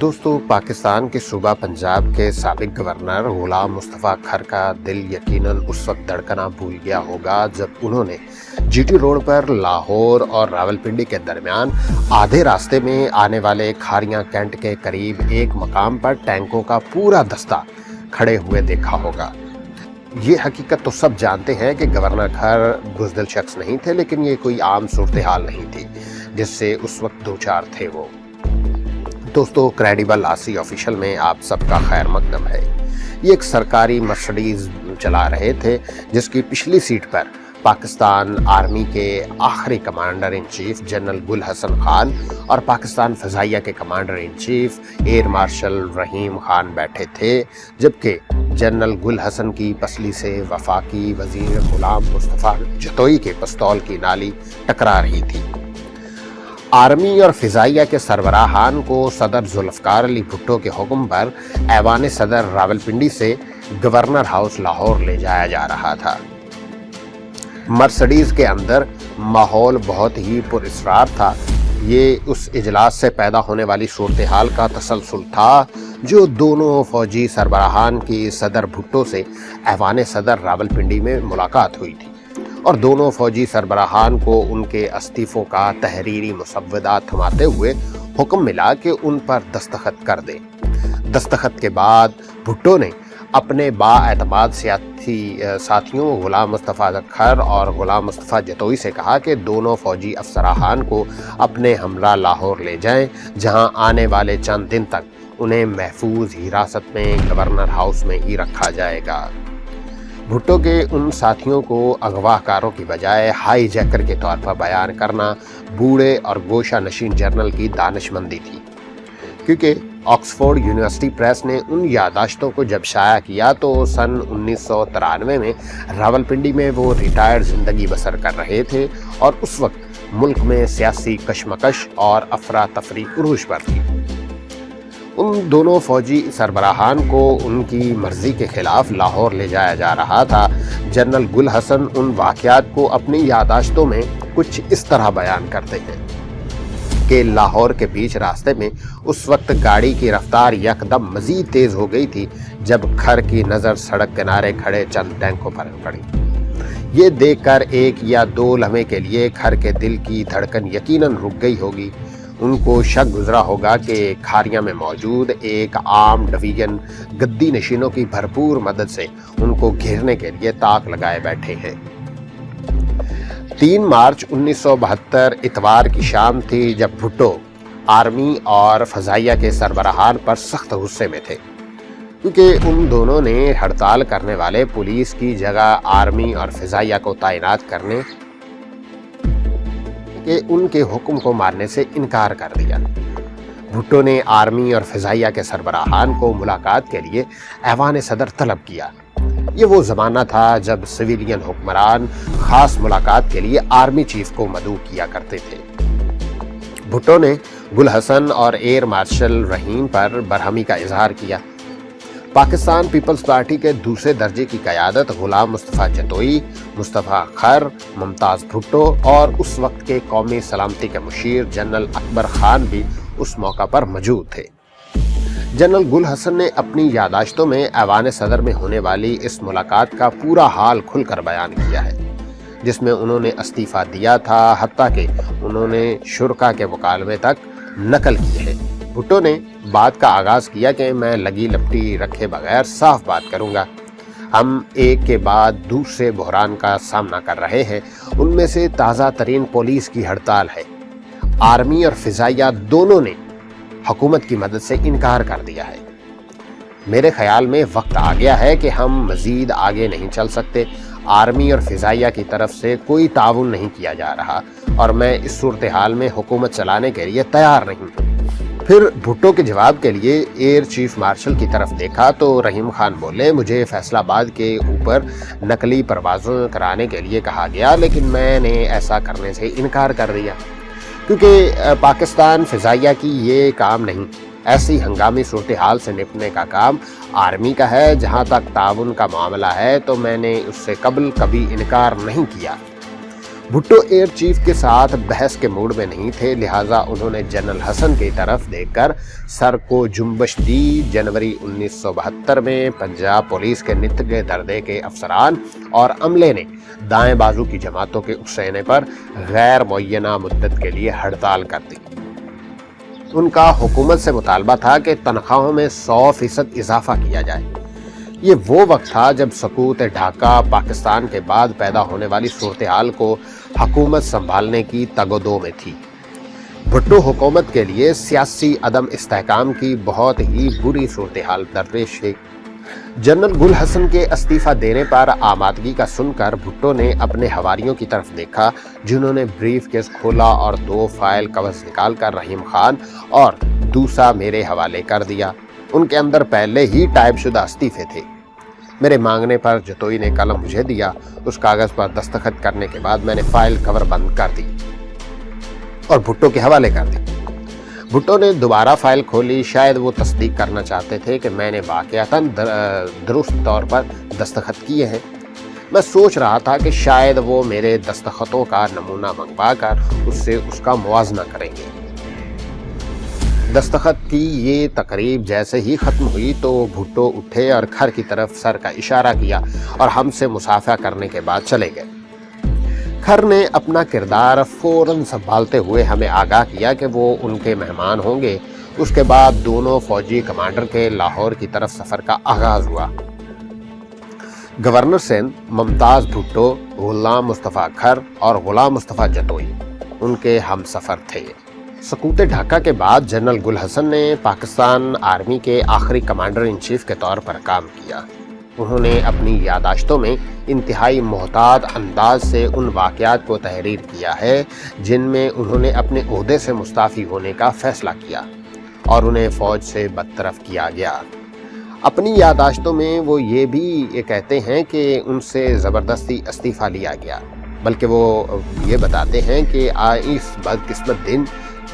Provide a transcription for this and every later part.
दोस्तों, पाकिस्तान के सूबा पंजाब के साबिक गवर्नर गुलाम मुस्तफ़ा खर का दिल यकीनन उस वक्त धड़कना भूल गया होगा जब उन्होंने जीटी रोड पर लाहौर और रावलपिंडी के दरमियान आधे रास्ते में आने वाले खारियां कैंट के करीब एक मकाम पर टैंकों का पूरा दस्ता खड़े हुए देखा होगा। ये हकीकत तो सब जानते हैं कि गवर्नर खर बुज़दिल शख्स नहीं थे, लेकिन ये कोई आम सूरत हाल नहीं थी जिससे उस वक्त दो चार थे वो। दोस्तों, क्रेडिबल आसी ऑफिशियल में आप सबका खैर मकदम है। ये एक सरकारी मर्सिडीज चला रहे थे जिसकी पिछली सीट पर पाकिस्तान आर्मी के आखिरी कमांडर इन चीफ जनरल गुल हसन खान और पाकिस्तान फ़ज़ाइया के commander in chief air marshal Rahim Khan बैठे थे, जबकि जनरल गुल हसन की पसली से वफाकी वजीर गुलाम मुस्तफ़ा जतोई के पिस्तौल की नाली टकरा रही थी। आर्मी और फ़िज़ाइया के सरबराहान को सदर जुल्फ़कार अली भुट्टो के हुक्म पर ऐवान सदर रावलपिंडी से गवर्नर हाउस लाहौर ले जाया जा रहा था। मर्सिडीज़ के अंदर माहौल बहुत ही पुरअसरार था। ये उस इजलास से पैदा होने वाली सूरत हाल का तसलसल था जो दोनों फौजी सरबराहान की सदर भुट्टो से ऐवान सदर रावलपिंडी में मुलाकात हुई थी और दोनों फौजी सरबराहान को उनके इस्तीफ़ों का तहरीरी मुसव्वदा थमाते हुए हुक्म मिला कि उन पर दस्तखत कर दें। दस्तखत के बाद भुट्टो ने अपने बाएतमाद साथियों गुलाम मुस्तफ़ा खर और गुलाम मुस्तफ़ा जतोई से कहा कि दोनों फौजी अफसराहान को अपने हमरा लाहौर ले जाएं, जहां आने वाले चंद दिन तक उन्हें महफूज हिरासत में गवर्नर हाउस में ही रखा जाएगा। भुट्टो के उन साथियों को अगवाकारों की बजाय हाई जैकर के तौर पर बयान करना बूढ़े और गोशा नशीन जर्नल की दानिशमंदी थी, क्योंकि ऑक्सफोर्ड यूनिवर्सिटी प्रेस ने उन यादाश्तों को जब शाया किया तो सन 1993 में रावलपिंडी में वो रिटायर्ड ज़िंदगी बसर कर रहे थे और उस वक्त मुल्क में सियासी कशमकश और अफरा तफरी उरूज पर थी। उन दोनों फौजी सरबराहान को उनकी मर्जी के खिलाफ लाहौर ले जाया जा रहा था। जनरल गुल हसन उन वाक़यात को अपनी यादाश्तों में कुछ इस तरह बयान करते हैं कि लाहौर के बीच रास्ते में उस वक्त गाड़ी की रफ्तार यकदम मजीद तेज हो गई थी जब खर की नज़र सड़क किनारे खड़े चंद टैंकों पर पड़ी। ये देखकर एक या दो लम्हे के लिए खर के दिल की धड़कन यकीनन रुक गई होगी। उनको शक गुजरा होगा कि खारियां में मौजूद एक आम डिवीजन गद्दी नशीनों की भरपूर मदद से उनको घेरने के लिए ताक लगाए बैठे हैं। 3 मार्च 1972 इतवार की शाम थी जब भुट्टो आर्मी और फ़ज़ाइया के सरबराहान पर सख्त गुस्से में थे, क्योंकि उन दोनों ने हड़ताल करने वाले पुलिस की जगह आर्मी और फ़ज़ाइया को तैनात करने के उनके हुक्म को मानने से इनकार कर दिया। भुट्टो ने आर्मी और फ़ज़ाइया के सरबराहान को मुलाकात के लिए ऐवान सदर तलब किया। ये वो ज़माना था जब सिविलियन हुक्मरान खास मुलाकात के लिए आर्मी चीफ को मदऊ किया करते थे। भुट्टो ने गुल हसन और एयर मार्शल रहीम पर बरहमी का इजहार किया। पाकिस्तान पीपल्स पार्टी के दूसरे दर्जे की क़यादत गुलाम मुस्तफ़ा जतोई, मुस्तफ़ा खर, मुमताज़ भुट्टो और उस वक्त के कौमी सलामती के मुशीर जनरल अकबर खान भी उस मौका पर मौजूद थे। जनरल गुल हसन ने अपनी यादाश्तों में ऐवान सदर में होने वाली इस मुलाकात का पूरा हाल खुलकर बयान किया है, जिसमें उन्होंने इस्तीफ़ा दिया था, हत्ता कि उन्होंने शुरका के मुकालमे तक नकल की है। भुट्टो ने बात का आगाज़ किया कि मैं लगी लपटी रखे बगैर साफ बात करूंगा। हम एक के बाद दूसरे बहरान का सामना कर रहे हैं। उनमें से ताज़ा तरीन पुलिस की हड़ताल है। आर्मी और फ़ज़ाइया दोनों ने हुकूमत की मदद से इनकार कर दिया है। मेरे ख्याल में वक्त आ गया है कि हम मज़ीद आगे नहीं चल सकते। आर्मी और फ़ज़ाइया की तरफ से कोई ताउन नहीं किया जा रहा और मैं इस सूरत हाल में हुकूमत चलाने के लिए तैयार नहीं। फिर भुट्टो के जवाब के लिए एयर चीफ मार्शल की तरफ देखा तो रहीम खान बोले, मुझे फैसलाबाद के ऊपर नकली परवाज़ें कराने के लिए कहा गया, लेकिन मैंने ऐसा करने से इनकार कर दिया क्योंकि पाकिस्तान फ़ज़ाइया की ये काम नहीं। ऐसी हंगामी सूरत हाल से निपटने का काम आर्मी का है। जहाँ तक ताउन का मामला है तो मैंने उससे कबल कभी इनकार नहीं किया। भुट्टो एयर चीफ के साथ बहस के मूड में नहीं थे, लिहाजा उन्होंने जनरल हसन की तरफ देखकर सर को जुम्बश दी। जनवरी 1972 में पंजाब पुलिस के नित्य दर्दे के अफसरान और अमले ने दाएं बाजू की जमातों के उकसाने पर गैर मुअय्यना मुद्दत के लिए हड़ताल कर दी। उनका हुकूमत से मुतालबा था कि तनख्वाहों में 100% इजाफा किया जाए। ये वो वक्त था जब सकूत ढाका पाकिस्तान के बाद पैदा होने वाली सूरत हाल को हुकूमत संभालने की तगोदो में थी। भुट्टो हुकूमत के लिए सियासी अदम इस्तेहकाम की बहुत ही बुरी सूरत हाल दरपेश है। जनरल गुल हसन के इस्तीफा देने पर आमादगी का सुनकर भुट्टो ने अपने हवारियों की तरफ देखा, जिन्होंने ब्रीफ केस खोला और 2 फाइल कवच निकालकर रहीम खान और दूसरा मेरे हवाले कर दिया। उनके अंदर पहले ही टाइपशुदा इस्तीफे थे। मेरे मांगने पर जतोई ने कलम मुझे दिया। उस कागज पर दस्तखत करने के बाद मैंने फाइल कवर बंद कर दी और भुट्टो के हवाले कर दी। भुट्टो ने दोबारा फाइल खोली। शायद वो तस्दीक करना चाहते थे कि मैंने वाकयातन दुरुस्त तौर पर दस्तखत किए हैं। मैं सोच रहा था कि शायद वो मेरे दस्तखतों का नमूना मंगवा कर उससे उसका मुआवजा करेंगे। दस्तखत की ये तकरीब जैसे ही ख़त्म हुई तो भुट्टो उठे और घर की तरफ सर का इशारा किया और हमसे मुसाफा करने के बाद चले गए। खर ने अपना किरदार फौरन संभालते हुए हमें आगाह किया कि वो उनके मेहमान होंगे। उसके बाद दोनों फौजी कमांडर के लाहौर की तरफ सफ़र का आगाज़ हुआ। गवर्नर सिंध मुमताज़ भुट्टो, गुलाम मुस्तफ़ा खर और गुलाम मुस्तफ़ा जतोई उनके हम सफ़र थे। सकूत ढाका के बाद जनरल गुल हसन ने पाकिस्तान आर्मी के आखिरी कमांडर इन चीफ के तौर पर काम किया। उन्होंने अपनी यादाश्तों में इंतहाई मोहतात अंदाज से उन वाक़यात को तहरीर किया है जिनमें उन्होंने अपने ओहदे से मुस्ताफ़ी होने का फैसला किया और उन्हें फ़ौज से बदतरफ किया गया। अपनी यादाश्तों में वो ये भी कहते हैं कि उनसे ज़बरदस्ती इस्तीफ़ा लिया गया, बल्कि वो ये बताते हैं कि इस बदकिस्मत दिन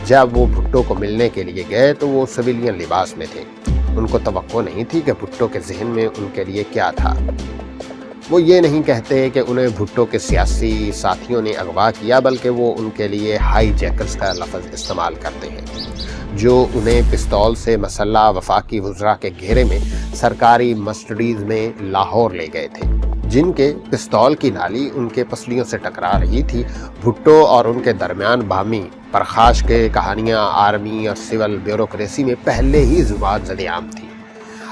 जब वो भुट्टो को मिलने के लिए गए तो वो सिविलियन लिबास में थे। उनको तवक्को नहीं थी कि भुट्टो के जहन में उनके लिए क्या था। वो ये नहीं कहते कि उन्हें भुट्टो के सियासी साथियों ने अगवा किया, बल्कि वो उनके लिए हाई जैकर्स का लफ्ज़ इस्तेमाल करते हैं, जो उन्हें पिस्तौल से मसल्ला वफाकी वज़रा के घेरे में सरकारी मस्टडीज़ में लाहौर ले गए थे, जिनके पिस्तौल की नाली उनके पसलियों से टकरा रही थी। भुट्टो और उनके दरमियान बामी परखाश के कहानियां आर्मी और सिविल ब्यूरोक्रेसी में पहले ही ज़ुबान ज़देआम थी।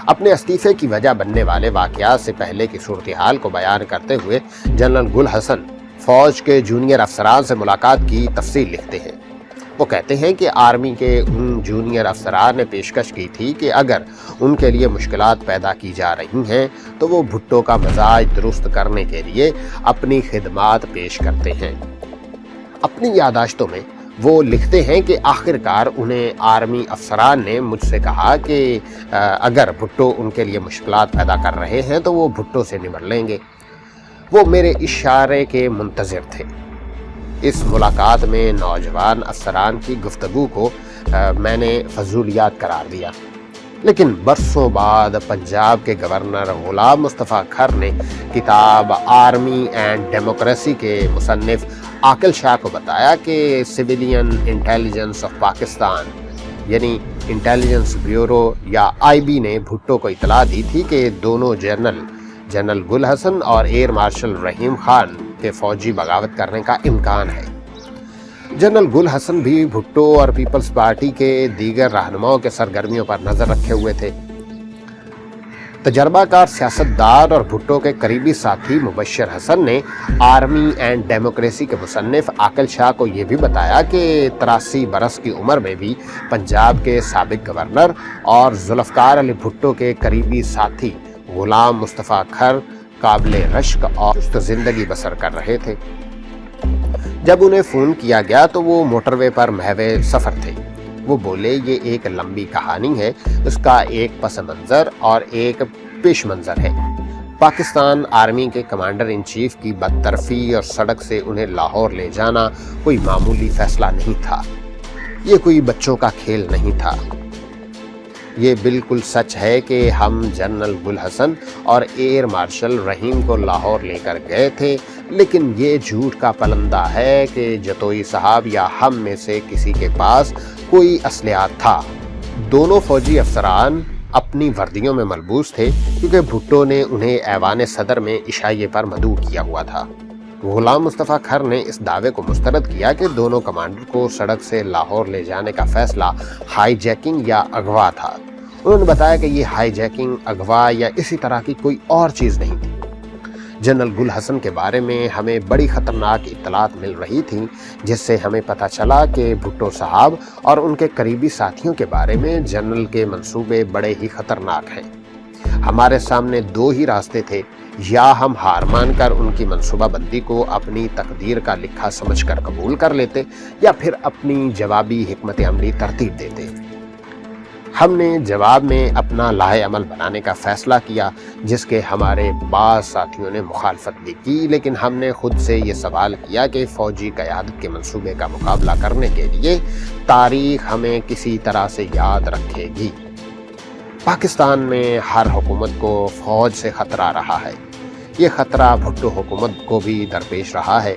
अपने इस्तीफे की वजह बनने वाले वाक़यात से पहले की सूरत हाल को बयान करते हुए जनरल गुल हसन फ़ौज के जूनियर अफसरान से मुलाकात की तफसील लिखते हैं। वो कहते हैं कि आर्मी के उन जूनियर अफसरान ने पेशकश की थी कि अगर उनके लिए मुश्किलात पैदा की जा रही हैं तो वो भुट्टो का मजाज दुरुस्त करने के लिए अपनी खिदमात पेश करते हैं। अपनी यादाश्तों में वो लिखते हैं कि आखिरकार उन्हें आर्मी अफसरान ने मुझसे कहा कि अगर भुट्टो उनके लिए मुश्किलात पैदा कर रहे हैं तो वो भुट्टो से निमट लेंगे। वो मेरे इशारे के मुंतज़िर थे। इस मुलाकात में नौजवान अफसरान की गुफ्तगू को मैंने फजूलियात करार दिया, लेकिन बरसों बाद पंजाब के गवर्नर गुलाम मुस्तफ़ा खर ने किताब आर्मी एंड डेमोक्रेसी के मुसन्निफ आकिल शाह को बताया कि सिविलियन इंटेलिजेंस ऑफ पाकिस्तान यानी इंटेलिजेंस ब्यूरो या IB ने भुट्टो को इतला दी थी कि दोनों जनरल गुल हसन और एयर मार्शल रहीम खान के फौजी बगावत करने का इम्कान है। जनरल गुल हसन भी भुट्टो और पीपल्स पार्टी के दीगर रहनुमाओं के सरगर्मियों पर नजर रखे हुए थे। तजर्बाकार सियासतदान और भुट्टो के करीबी साथी मुबश्शिर हसन ने आर्मी एंड डेमोक्रेसी के मुसन्निफ आकिल शाह को यह भी बताया कि 83 बरस की उम्र में भी पंजाब के साबिक गवर्नर और जुल्फ़कार अली भुट्टो के करीबी साथी गुलाम मुस्तफ़ा खर काबिल रश्क और सुस्त जिंदगी बसर कर रहे थे। जब उन्हें फ़ोन किया गया तो वो मोटरवे पर महवे सफ़र थे। वो बोले, ये एक लंबी कहानी है, उसका एक पस मंज़र और एक पेश मंज़र है। पाकिस्तान आर्मी के कमांडर इन चीफ की बदतरफी और सड़क से उन्हें लाहौर ले जाना कोई मामूली फैसला नहीं था। ये कोई बच्चों का खेल नहीं था। ये बिल्कुल सच है कि हम जनरल गुल हसन और एयर मार्शल रहीम को लाहौर लेकर गए थे, لیکن یہ جھوٹ کا پلندہ ہے کہ جتوئی صاحب یا ہم میں سے کسی کے پاس کوئی اسلحہ تھا۔ دونوں فوجی افسران اپنی وردیوں میں ملبوس تھے کیونکہ بھٹو نے انہیں ایوان صدر میں عشائیے پر مدعو کیا ہوا تھا۔ غلام مصطفیٰ کھر نے اس دعوے کو مسترد کیا کہ دونوں کمانڈر کو سڑک سے لاہور لے جانے کا فیصلہ ہائی جیکنگ یا اغوا تھا۔ انہوں نے بتایا کہ یہ ہائی جیکنگ، اغوا یا اسی طرح کی کوئی اور چیز نہیں تھی۔ جنرل گل حسن کے بارے میں ہمیں بڑی خطرناک اطلاعات مل رہی تھیں، جس سے ہمیں پتہ چلا کہ بھٹو صاحب اور ان کے قریبی ساتھیوں کے بارے میں جنرل کے منصوبے بڑے ہی خطرناک ہیں۔ ہمارے سامنے دو ہی راستے تھے، یا ہم ہار مان کر ان کی منصوبہ بندی کو اپنی تقدیر کا لکھا سمجھ کر قبول کر لیتے یا پھر اپنی جوابی حکمت عملی ترتیب دیتے۔ ہم نے جواب میں اپنا لاہے عمل بنانے کا فیصلہ کیا، جس کے ہمارے بعض ساتھیوں نے مخالفت بھی کی، لیکن ہم نے خود سے یہ سوال کیا کہ فوجی قیادت کے منصوبے کا مقابلہ کرنے کے لیے تاریخ ہمیں کسی طرح سے یاد رکھے گی۔ پاکستان میں ہر حکومت کو فوج سے خطرہ رہا ہے۔ یہ خطرہ بھٹو حکومت کو بھی درپیش رہا ہے۔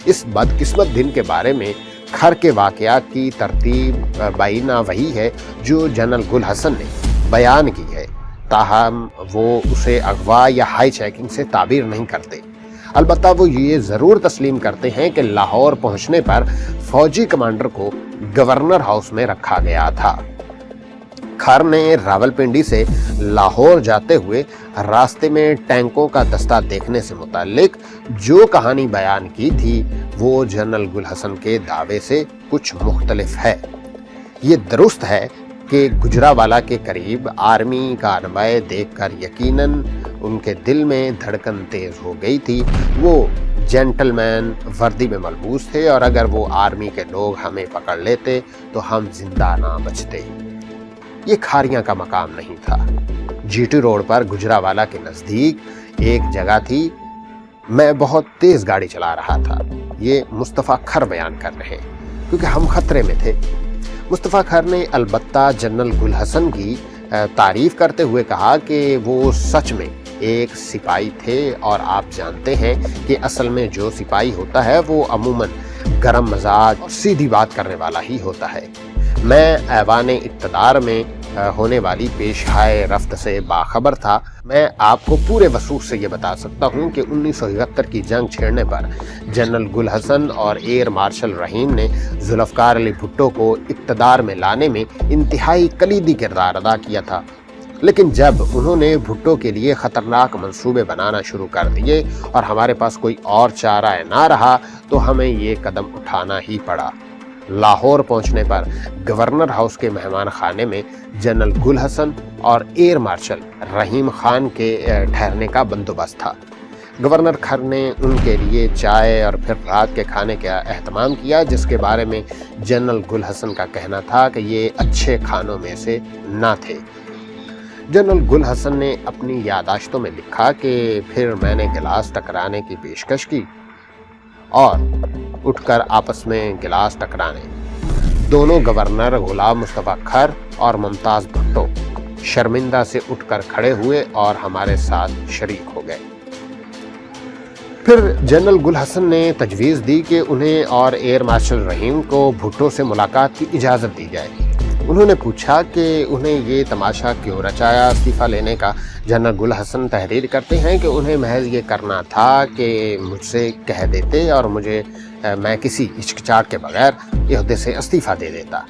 اس بدقسمت دن کے بارے میں کھر کے واقعات کی ترتیب بینہ وہی ہے جو جنرل گل حسن نے بیان کی ہے، تاہم وہ اسے اغوا یا ہائی چیکنگ سے تعبیر نہیں کرتے۔ البتہ وہ یہ ضرور تسلیم کرتے ہیں کہ لاہور پہنچنے پر فوجی کمانڈر کو گورنر ہاؤس میں رکھا گیا تھا۔ کھر نے راولپنڈی سے لاہور جاتے ہوئے راستے میں ٹینکوں کا دستہ دیکھنے سے متعلق جو کہانی بیان کی تھی وہ جنرل گل حسن کے دعوے سے کچھ مختلف ہے۔ یہ درست ہے کہ گجراوالا کے قریب آرمی کارروائے دیکھ کر یقیناً ان کے دل میں دھڑکن تیز ہو گئی تھی۔ وہ جینٹل مین وردی میں ملبوس تھے اور اگر وہ آرمی کے لوگ ہمیں پکڑ لیتے تو ہم زندہ نہ بچتے۔ یہ کھاریاں کا مقام نہیں تھا۔ جی ٹی روڈ پر گجراوالا کے نزدیک ایک جگہ تھی۔ میں بہت تیز گاڑی چلا رہا تھا، یہ مصطفیٰ کھر بیان کر رہے ہیں، کیونکہ ہم خطرے میں تھے۔ مصطفیٰ کھر نے البتہ جنرل گل حسن کی تعریف کرتے ہوئے کہا کہ وہ سچ میں ایک سپاہی تھے، اور آپ جانتے ہیں کہ اصل میں جو سپاہی ہوتا ہے وہ عموماً گرم مزاج اور سیدھی بات کرنے والا ہی ہوتا ہے۔ میں ایوان اقتدار میں ہونے والی پیش ہائے رفت سے باخبر تھا۔ میں آپ کو پورے وثوق سے یہ بتا سکتا ہوں کہ 1971 کی جنگ چھیڑنے پر جنرل گل حسن اور ایئر مارشل رحیم نے ذوالفقار علی بھٹو کو اقتدار میں لانے میں انتہائی کلیدی کردار ادا کیا تھا، لیکن جب انہوں نے بھٹو کے لیے خطرناک منصوبے بنانا شروع کر دیے اور ہمارے پاس کوئی اور چارہ نہ رہا تو ہمیں یہ قدم اٹھانا ہی پڑا۔ لاہور پہنچنے پر گورنر ہاؤس کے مہمان خانے میں جنرل گل حسن اور ایئر مارشل رحیم خان کے ٹھہرنے کا بندوبست تھا۔ گورنر کھر نے ان کے لیے چائے اور پھر رات کے کھانے کا اہتمام کیا، جس کے بارے میں جنرل گل حسن کا کہنا تھا کہ یہ اچھے کھانوں میں سے نہ تھے۔ جنرل گل حسن نے اپنی یادداشتوں میں لکھا کہ پھر میں نے گلاس ٹکرانے کی پیشکش کی اور اٹھ کر آپس میں گلاس ٹکرانے۔ دونوں گورنر غلام مصطفیٰ کھر اور ممتاز بھٹو شرمندہ سے اٹھ کر کھڑے ہوئے اور ہمارے ساتھ شریک ہو گئے۔ پھر جنرل گل حسن نے تجویز دی کہ انہیں اور ایئر مارشل رحیم کو بھٹو سے ملاقات کی اجازت دی جائے۔ انہوں نے پوچھا کہ انہیں یہ تماشا کیوں رچایا استعفیٰ لینے کا۔ جنرل گل حسن تحریر کرتے ہیں کہ انہیں محض یہ کرنا تھا کہ مجھ سے کہہ دیتے اور میں کسی ہچکچاہٹ کے بغیر عہدے سے استعفیٰ دے دیتا۔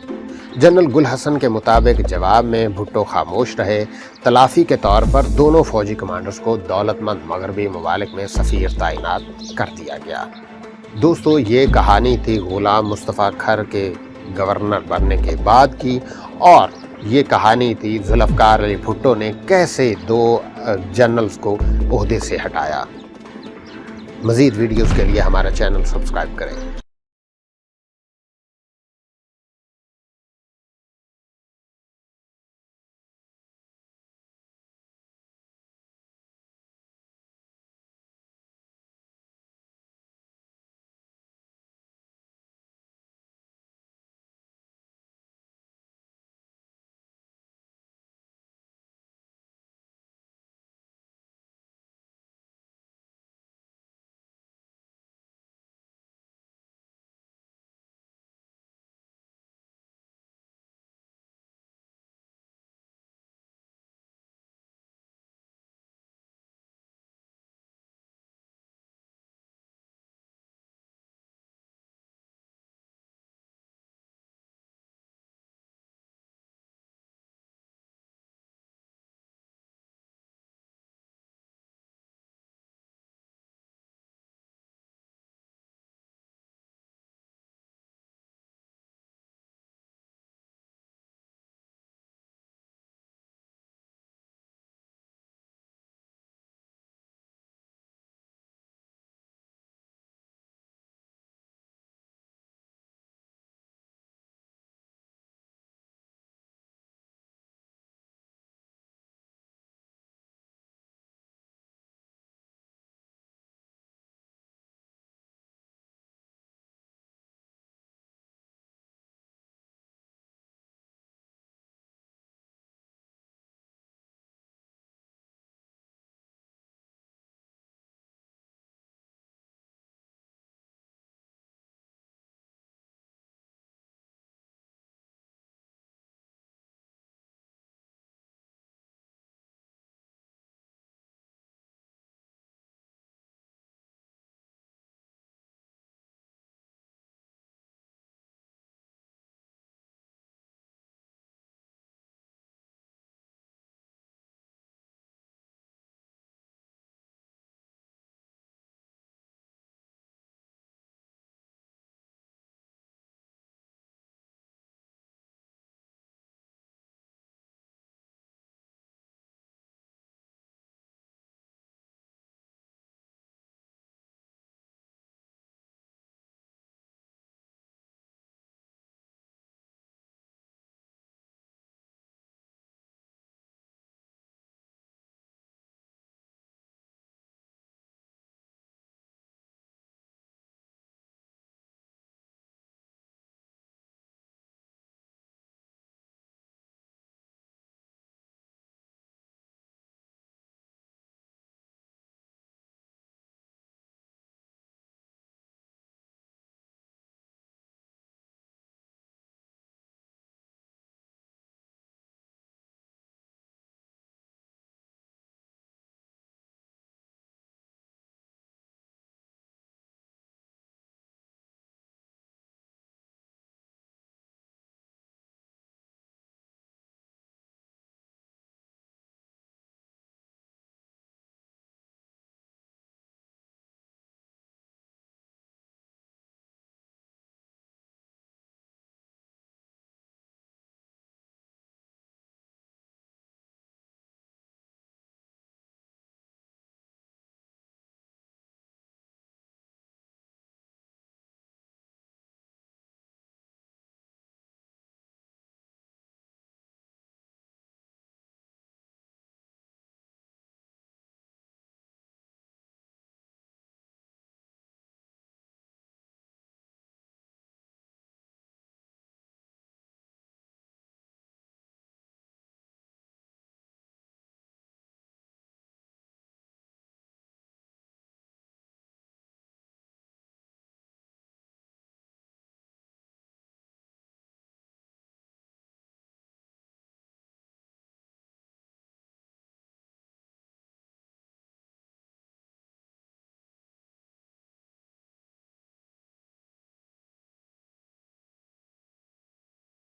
جنرل گل حسن کے مطابق جواب میں بھٹو خاموش رہے۔ تلافی کے طور پر دونوں فوجی کمانڈرز کو دولت مند مغربی ممالک میں سفیر تعینات کر دیا گیا۔ دوستو، یہ کہانی تھی غلام مصطفیٰ کھر کے گورنر بننے کے بعد کی، اور یہ کہانی تھی ذوالفقار علی بھٹو نے کیسے دو جنرلز کو عہدے سے ہٹایا۔ مزید ویڈیوز کے لیے ہمارا چینل سبسکرائب کریں۔